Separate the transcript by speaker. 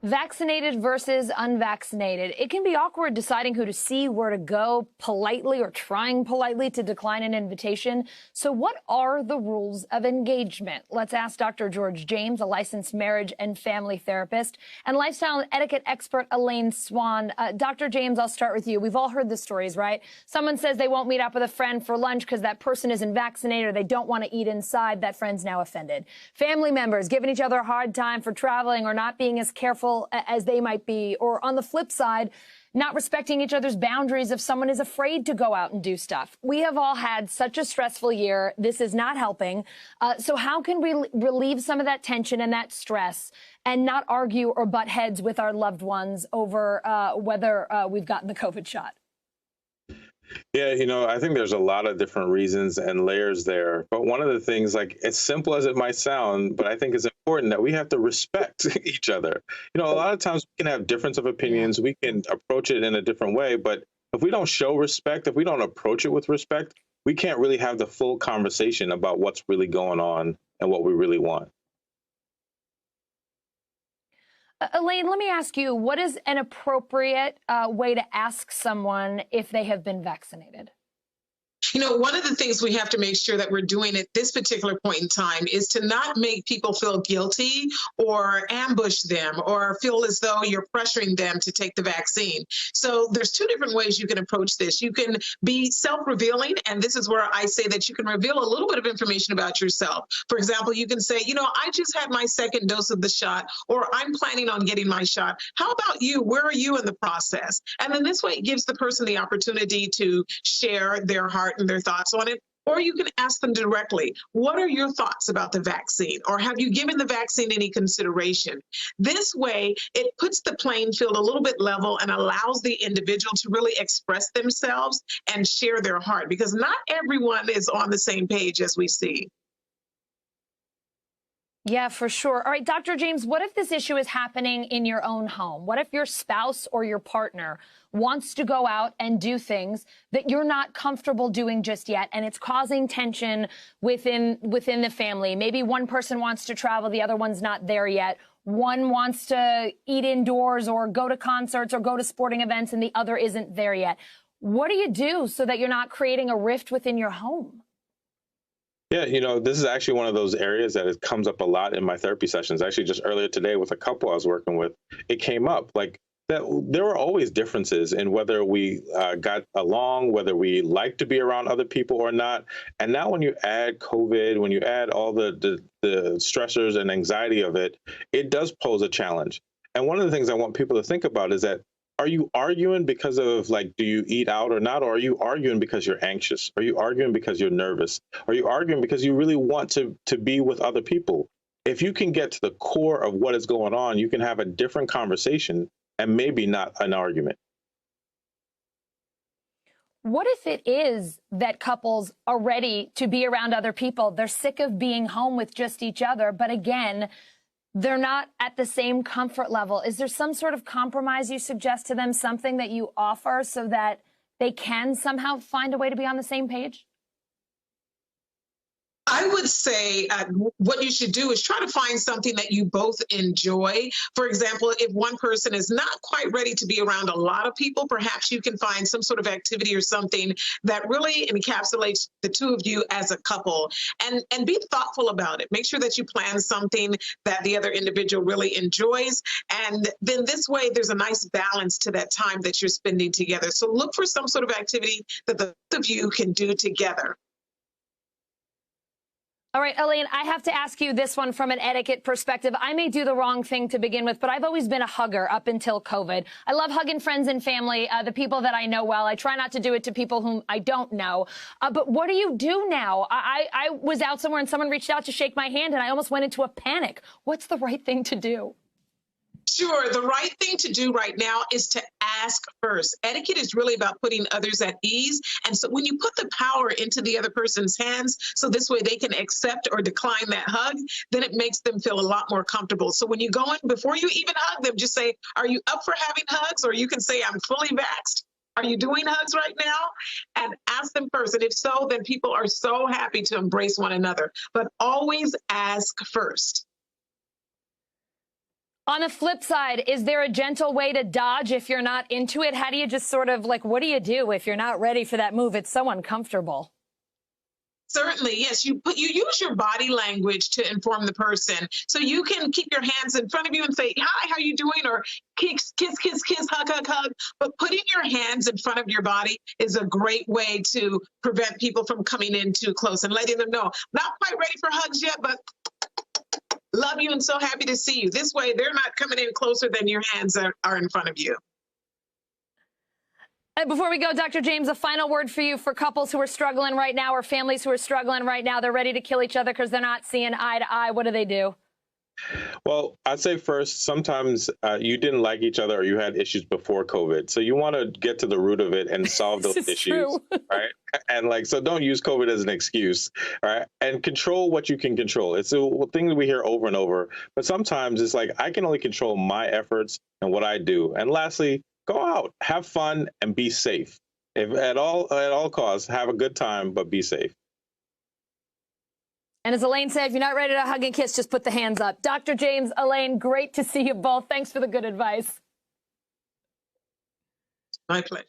Speaker 1: Vaccinated versus unvaccinated. It can be awkward deciding who to see, where to go, politely or trying politely to decline an invitation. So what are the rules of engagement? Let's ask Dr. George James, a licensed marriage and family therapist, and lifestyle and etiquette expert Elaine Swann. Dr. James, I'll start with you. We've all heard the stories, right? Someone says they won't meet up with a friend for lunch because that person isn't vaccinated or they don't want to eat inside. That friend's now offended. Family members giving each other a hard time for traveling or not being as careful as they might be, or on the flip side, not respecting each other's boundaries if someone is afraid to go out and do stuff. We have all had such a stressful year. This is not helping. So how can we relieve some of that tension and that stress and not argue or butt heads with our loved ones over whether we've gotten the COVID shot?
Speaker 2: Yeah, I think there's a lot of different reasons and layers there. But one of the things, like, as simple as it might sound, but I think it's important that we have to respect each other. A lot of times we can have difference of opinions. We can approach it in a different way. But if we don't show respect, if we don't approach it with respect, we can't really have the full conversation about what's really going on and what we really want.
Speaker 1: Elaine, let me ask you, what is an appropriate way to ask someone if they have been vaccinated?
Speaker 3: One of the things we have to make sure that we're doing at this particular point in time is to not make people feel guilty or ambush them or feel as though you're pressuring them to take the vaccine. So there's two different ways you can approach this. You can be self-revealing, and this is where I say that you can reveal a little bit of information about yourself. For example, you can say, I just had my second dose of the shot, or I'm planning on getting my shot. How about you? Where are you in the process? And then this way it gives the person the opportunity to share their heart and their thoughts on it. Or you can ask them directly, what are your thoughts about the vaccine? Or have you given the vaccine any consideration? This way, it puts the playing field a little bit level and allows the individual to really express themselves and share their heart, because not everyone is on the same page as we see.
Speaker 1: Yeah, for sure. All right, Dr. James, what if this issue is happening in your own home? What if your spouse or your partner wants to go out and do things that you're not comfortable doing just yet, and it's causing tension within the family? Maybe one person wants to travel, the other one's not there yet. One wants to eat indoors or go to concerts or go to sporting events, and the other isn't there yet. What do you do so that you're not creating a rift within your home?
Speaker 2: Yeah, this is actually one of those areas that it comes up a lot in my therapy sessions. Actually, just earlier today with a couple I was working with, it came up like that there were always differences in whether we got along, whether we like to be around other people or not. And now when you add COVID, when you add all the stressors and anxiety of it, it does pose a challenge. And one of the things I want people to think about is that, are you arguing because of, like, do you eat out or not? Or are you arguing because you're anxious? Are you arguing because you're nervous? Are you arguing because you really want to be with other people? If you can get to the core of what is going on, you can have a different conversation and maybe not an argument.
Speaker 1: What if it is that couples are ready to be around other people? They're sick of being home with just each other, but again, they're not at the same comfort level. Is there some sort of compromise you suggest to them, something that you offer so that they can somehow find a way to be on the same page?
Speaker 3: I would say what you should do is try to find something that you both enjoy. For example, if one person is not quite ready to be around a lot of people, perhaps you can find some sort of activity or something that really encapsulates the two of you as a couple, and be thoughtful about it. Make sure that you plan something that the other individual really enjoys. And then this way, there's a nice balance to that time that you're spending together. So look for some sort of activity that the two of you can do together.
Speaker 1: All right, Elaine, I have to ask you this one from an etiquette perspective. I may do the wrong thing to begin with, but I've always been a hugger up until COVID. I love hugging friends and family, the people that I know well. I try not to do it to people whom I don't know. But what do you do now? I was out somewhere and someone reached out to shake my hand and I almost went into a panic. What's the right thing to do?
Speaker 3: Sure. The right thing to do right now is to ask first. Etiquette is really about putting others at ease. And so when you put the power into the other person's hands, so this way they can accept or decline that hug, then it makes them feel a lot more comfortable. So when you go in, before you even hug them, just say, are you up for having hugs? Or you can say, I'm fully vaxxed. Are you doing hugs right now? And ask them first. And if so, then people are so happy to embrace one another. But always ask first.
Speaker 1: On the flip side, is there a gentle way to dodge if you're not into it? How do you just sort of like, what do you do if you're not ready for that move? It's so uncomfortable.
Speaker 3: Certainly, yes. You use your body language to inform the person. So you can keep your hands in front of you and say, "Hi, how you doing?" or kiss, kiss, kiss, kiss, hug, hug, hug. But putting your hands in front of your body is a great way to prevent people from coming in too close and letting them know, not quite ready for hugs yet, but love you and so happy to see you. This way, they're not coming in closer than your hands are in front of you.
Speaker 1: And before we go, Dr. James, a final word for you for couples who are struggling right now or families who are struggling right now. They're ready to kill each other because they're not seeing eye to eye. What do they do?
Speaker 2: Well, I'd say first, sometimes you didn't like each other or you had issues before COVID. So you want to get to the root of it and solve those issues, right? And like, so don't use COVID as an excuse, right? And control what you can control. It's a thing that we hear over and over, but sometimes it's like, I can only control my efforts and what I do. And lastly, go out, have fun, and be safe. If at all costs, have a good time, but be safe.
Speaker 1: And as Elaine said, if you're not ready to hug and kiss, just put the hands up. Dr. James, Elaine, great to see you both. Thanks for the good advice.
Speaker 3: My pleasure.